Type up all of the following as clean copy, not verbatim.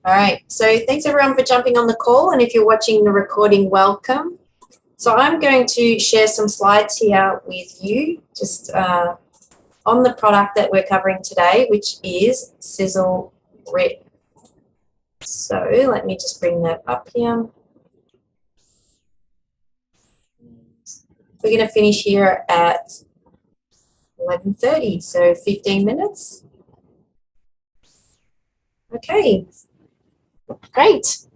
All right, so thanks everyone for jumping on the call, and if you're watching the recording, welcome. So I'm going to share some slides here with you, just on the product that we're covering today, which is Sisel Ript. So let me just bring that up here. We're going to finish here at 11:30, so 15 minutes. Okay, great.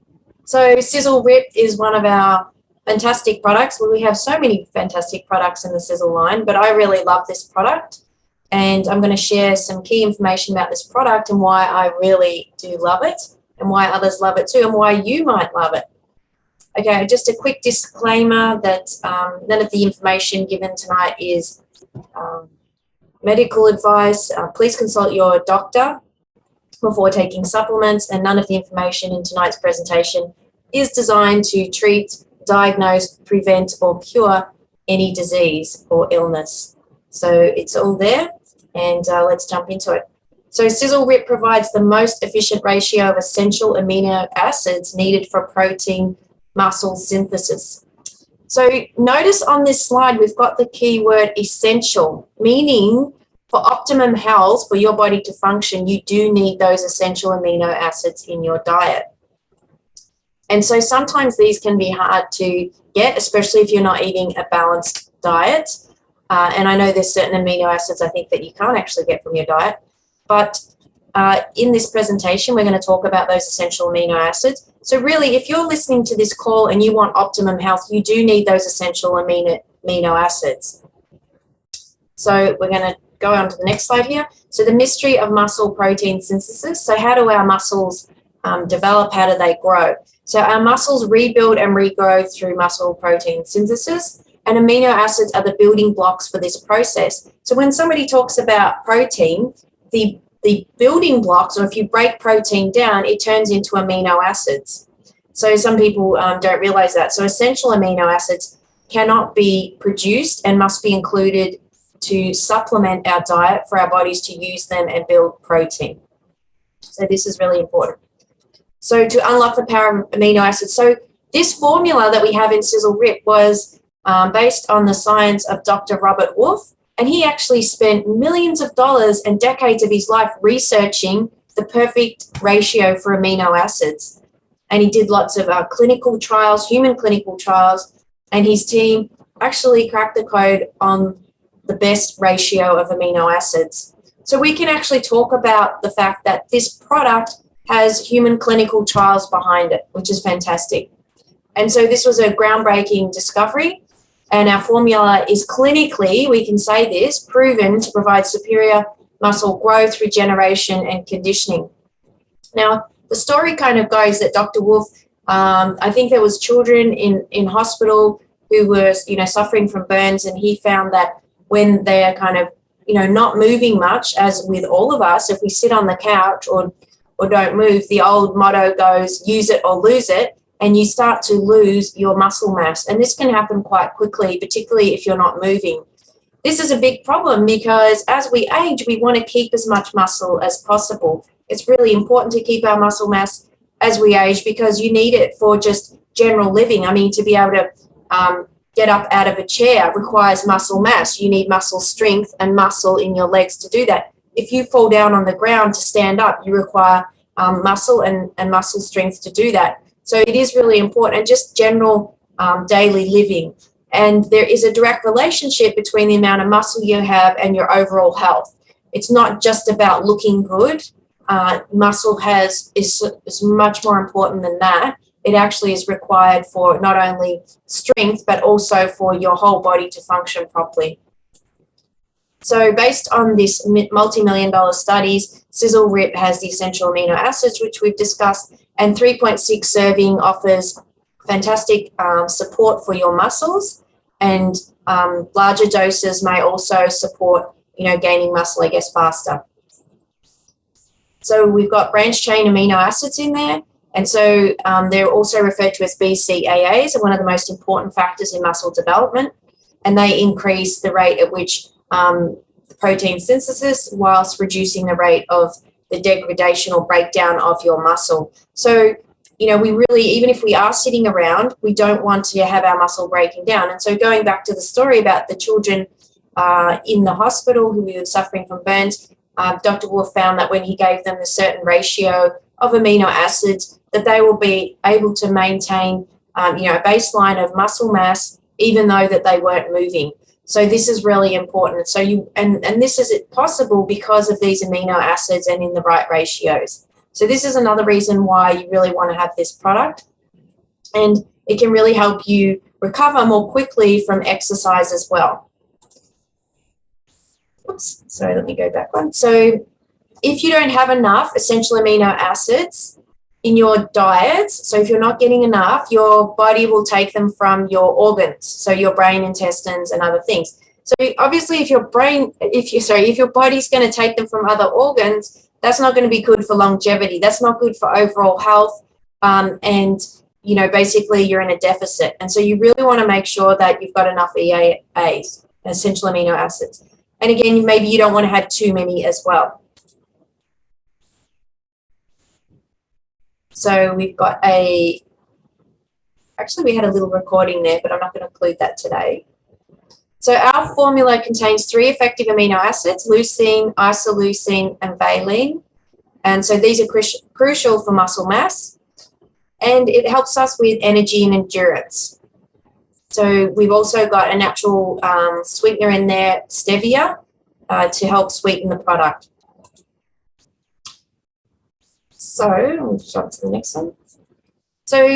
So Sisel Ript is one of our fantastic products. Well, we have so many fantastic products in the Sisel line, but I really love this product. And I'm going to share some key information about this product and why I really do love it and why others love it too and why you might love it. Okay, just a quick disclaimer that none of the information given tonight is medical advice. Please consult your doctor before taking supplements, and none of the information in tonight's presentation is designed to treat, diagnose, prevent, or cure any disease or illness. So it's all there, and let's jump into it. So Sisel Ript provides the most efficient ratio of essential amino acids needed for protein muscle synthesis. So notice on this slide, we've got the key word essential, meaning for optimum health, for your body to function, you do need those essential amino acids in your diet. And so sometimes these can be hard to get, especially if you're not eating a balanced diet. And I know there's certain amino acids I think that you can't actually get from your diet. But in this presentation, we're going to talk about those essential amino acids. So really, if you're listening to this call and you want optimum health, you do need those essential amino acids. So we're going to go on to the next slide here. So the mystery of muscle protein synthesis. So how do our muscles develop? How do they grow? So our muscles rebuild and regrow through muscle protein synthesis, and amino acids are the building blocks for this process. So when somebody talks about protein, the building blocks, or if you break protein down, it turns into amino acids. So some people don't realize that. So essential amino acids cannot be produced and must be included to supplement our diet for our bodies to use them and build protein. So this is really important. So to unlock the power of amino acids. So this formula that we have in Sisel Ript was based on the science of Dr. Robert Wolfe. And he actually spent millions of dollars and decades of his life researching the perfect ratio for amino acids. And he did lots of clinical trials, human clinical trials, and his team actually cracked the code on the best ratio of amino acids. So we can actually talk about the fact that this product has human clinical trials behind it, which is fantastic. And so this was a groundbreaking discovery. And our formula is clinically, we can say this, proven to provide superior muscle growth, regeneration, and conditioning. Now, the story kind of goes that Dr. Wolfe, I think there was children in hospital who were, suffering from burns, and he found that when they're kind of, not moving much, as with all of us, if we sit on the couch or don't move, the old motto goes, use it or lose it. And you start to lose your muscle mass. And this can happen quite quickly, particularly if you're not moving. This is a big problem because as we age, we want to keep as much muscle as possible. It's really important to keep our muscle mass as we age because you need it for just general living. I mean, to be able to get up out of a chair requires muscle mass. You need muscle strength and muscle in your legs to do that. If you fall down on the ground to stand up, you require muscle and muscle strength to do that. So it is really important, and just general daily living. And there is a direct relationship between the amount of muscle you have and your overall health. It's not just about looking good. Muscle is much more important than that. It actually is required for not only strength, but also for your whole body to function properly. So based on this multi-million-dollar studies, Sisel Ript has the essential amino acids, which we've discussed, and 3.6 serving offers fantastic support for your muscles, and larger doses may also support, gaining muscle, faster. So we've got branched chain amino acids in there, and so they're also referred to as BCAAs, are one of the most important factors in muscle development, and they increase the rate at which the protein synthesis whilst reducing the rate of the degradation or breakdown of your muscle. So, you know, we really, even if we are sitting around, we don't want to have our muscle breaking down. And so going back to the story about the children in the hospital who were suffering from burns, Dr. Wolf found that when he gave them a certain ratio of amino acids, that they will be able to maintain, you know, a baseline of muscle mass, even though that they weren't moving. So this is really important. So and this is possible because of these amino acids and in the right ratios. So this is another reason why you really want to have this product. And it can really help you recover more quickly from exercise as well. Oops, sorry, let me go back one. So if you don't have enough essential amino acids in your diet, so if you're not getting enough, your body will take them from your organs, so your brain, intestines, and other things. So obviously if your body's going to take them from other organs, that's not going to be good for longevity. That's not good for overall health. And, you know, basically you're in a deficit. And so you really want to make sure that you've got enough EAAs, essential amino acids. And again, maybe you don't want to have too many as well. So we've got actually we had a little recording there, but I'm not going to include that today. So our formula contains 3 effective amino acids, leucine, isoleucine, and valine. And so these are crucial for muscle mass, and it helps us with energy and endurance. So we've also got a natural sweetener in there, stevia, to help sweeten the product. So I'll jump to the next one. So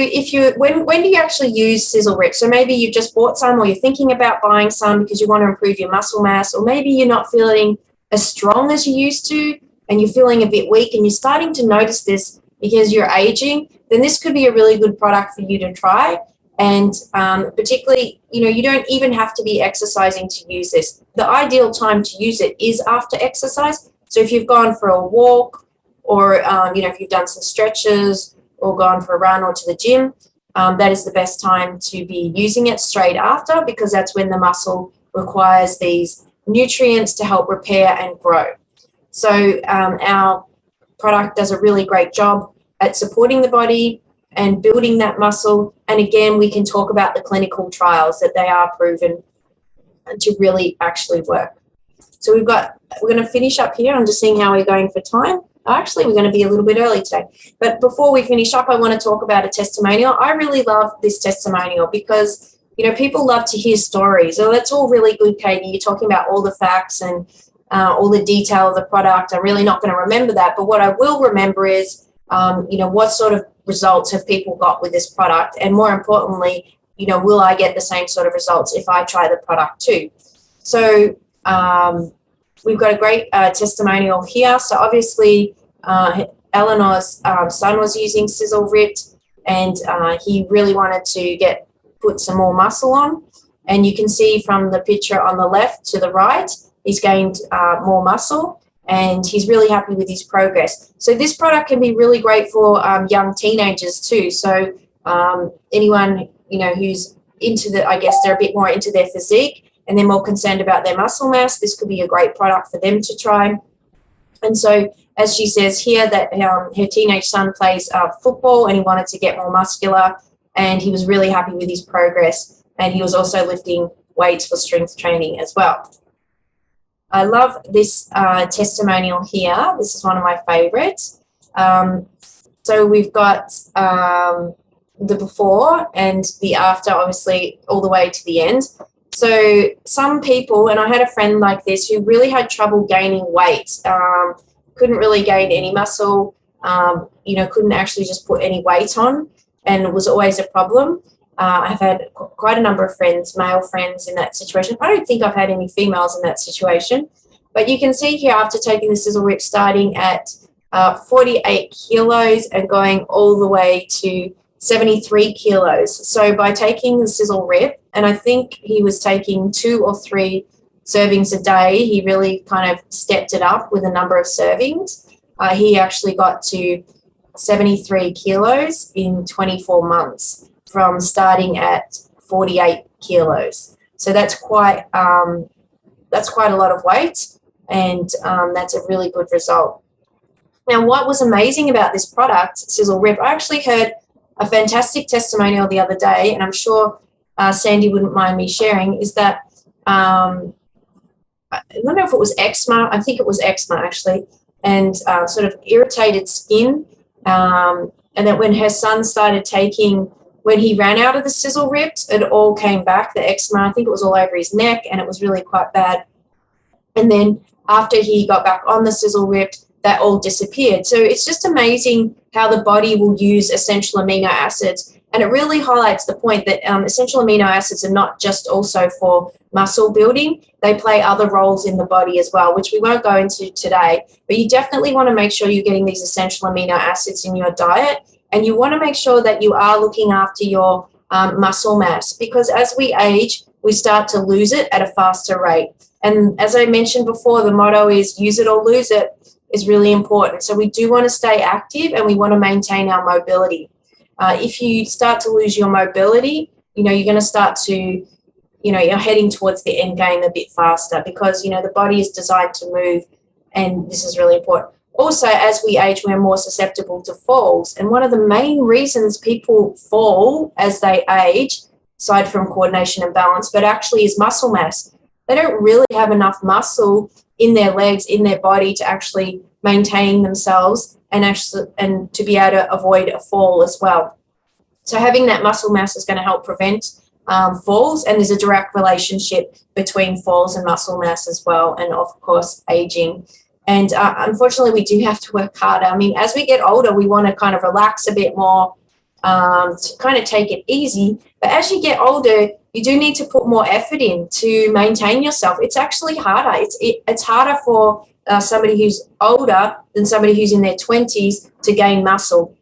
when do you actually use Sisel Ript? So maybe you've just bought some, or you're thinking about buying some because you want to improve your muscle mass, or maybe you're not feeling as strong as you used to and you're feeling a bit weak and you're starting to notice this because you're aging, then this could be a really good product for you to try. And particularly, you know, you don't even have to be exercising to use this. The ideal time to use it is after exercise. So if you've gone for a walk, or, you know, if you've done some stretches or gone for a run or to the gym, that is the best time to be using it straight after, because that's when the muscle requires these nutrients to help repair and grow. So our product does a really great job at supporting the body and building that muscle. And again, we can talk about the clinical trials that they are proven to really actually work. So we're going to finish up here. I'm just seeing how we're going for time. Actually, we're going to be a little bit early today. But before we finish up, I want to talk about a testimonial. I really love this testimonial because, you know, people love to hear stories. So that's all really good, Katie. You're talking about all the facts and all the detail of the product. I'm really not going to remember that. But what I will remember is, you know, what sort of results have people got with this product? And more importantly, you know, will I get the same sort of results if I try the product too? So we've got a great testimonial here. So obviously, Eleanor's son was using Sisel Ript, and he really wanted to put some more muscle on. And you can see from the picture on the left to the right, he's gained more muscle, and he's really happy with his progress. So this product can be really great for young teenagers too. So anyone, you know, who's into I guess they're a bit more into their physique and they're more concerned about their muscle mass, this could be a great product for them to try. And so, as she says here, that her teenage son plays football and he wanted to get more muscular, and he was really happy with his progress, and he was also lifting weights for strength training as well. I love this testimonial here. This is one of my favorites. So we've got the before and the after, obviously, all the way to the end. So some people, and I had a friend like this who really had trouble gaining weight, couldn't really gain any muscle, you know, couldn't actually just put any weight on, and it was always a problem. I've had quite a number of friends, male friends, in that situation. I don't think I've had any females in that situation. But you can see here, after taking the Sisel Ript, starting at 48 kilos and going all the way to 73 kilos. So by taking the Sisel Ript, and I think he was taking 2 or 3 servings a day, he really kind of stepped it up with a number of servings. He actually got to 73 kilos in 24 months from starting at 48 kilos. So that's quite a lot of weight, and that's a really good result. Now, what was amazing about this product, Sisel Ript, I actually heard a fantastic testimonial the other day, and I'm sure Sandy wouldn't mind me sharing, is that I don't know if it was eczema. I think it was eczema, actually, and sort of irritated skin. And that when her son started taking, when he ran out of the Sisel Ript, it all came back, the eczema. I think it was all over his neck, and it was really quite bad. And then after he got back on the Sisel Ript, that all disappeared. So it's just amazing how the body will use essential amino acids. And it really highlights the point that essential amino acids are not just also for muscle building. They play other roles in the body as well, which we won't go into today. But you definitely want to make sure you're getting these essential amino acids in your diet. And you want to make sure that you are looking after your muscle mass, because as we age, we start to lose it at a faster rate. And as I mentioned before, the motto is use it or lose it is really important. So we do want to stay active, and we want to maintain our mobility. If you start to lose your mobility, you're going to start to, you're heading towards the end game a bit faster, because, the body is designed to move, and this is really important. Also, as we age, we're more susceptible to falls. And one of the main reasons people fall as they age, aside from coordination and balance, but actually is muscle mass. They don't really have enough muscle in their legs, in their body, to actually maintain themselves and to be able to avoid a fall as well. So having that muscle mass is going to help prevent falls, and there's a direct relationship between falls and muscle mass as well, and of course aging. And unfortunately, we do have to work harder. I mean, as we get older, we want to kind of relax a bit more, to kind of take it easy. But as you get older, you do need to put more effort in to maintain yourself. It's actually harder. It's harder for somebody who's older than somebody who's in their 20s to gain muscle,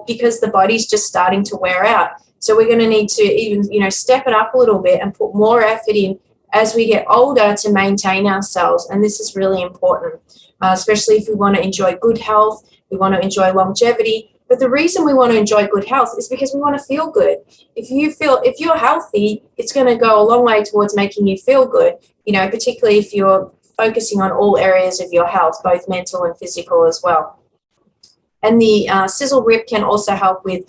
because the body's just starting to wear out. So we're going to need to even, step it up a little bit and put more effort in as we get older to maintain ourselves. And this is really important, especially if we want to enjoy good health, we want to enjoy longevity. But the reason we want to enjoy good health is because we want to feel good. If you're healthy, it's going to go a long way towards making you feel good, particularly if you're focusing on all areas of your health, both mental and physical as well. And the Sisel Ript can also help with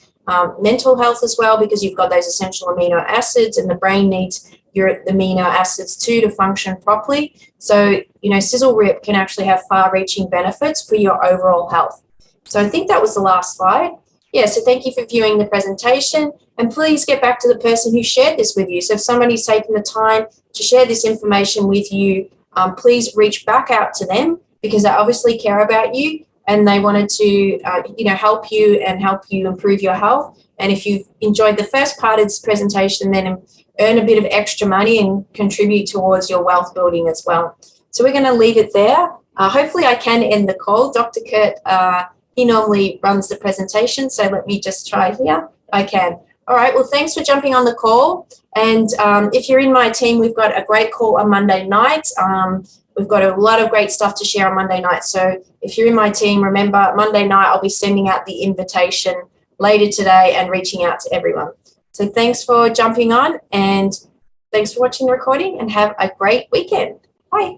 mental health as well, because you've got those essential amino acids, and the brain needs the amino acids too to function properly. So, Sisel Ript can actually have far-reaching benefits for your overall health. So I think that was the last slide. Yeah, so thank you for viewing the presentation, and please get back to the person who shared this with you. So if somebody's taken the time to share this information with you, please reach back out to them, because they obviously care about you, and they wanted to, help you and help you improve your health. And if you've enjoyed the first part of this presentation, then earn a bit of extra money and contribute towards your wealth building as well. So we're going to leave it there. Hopefully I can end the call. Dr. Kurt, he normally runs the presentation, so let me just try here. I can. All right, well, thanks for jumping on the call. And if you're in my team, we've got a great call on Monday night. We've got a lot of great stuff to share on Monday night. So if you're in my team, remember, Monday night I'll be sending out the invitation later today and reaching out to everyone. So thanks for jumping on, and thanks for watching the recording, and have a great weekend. Bye.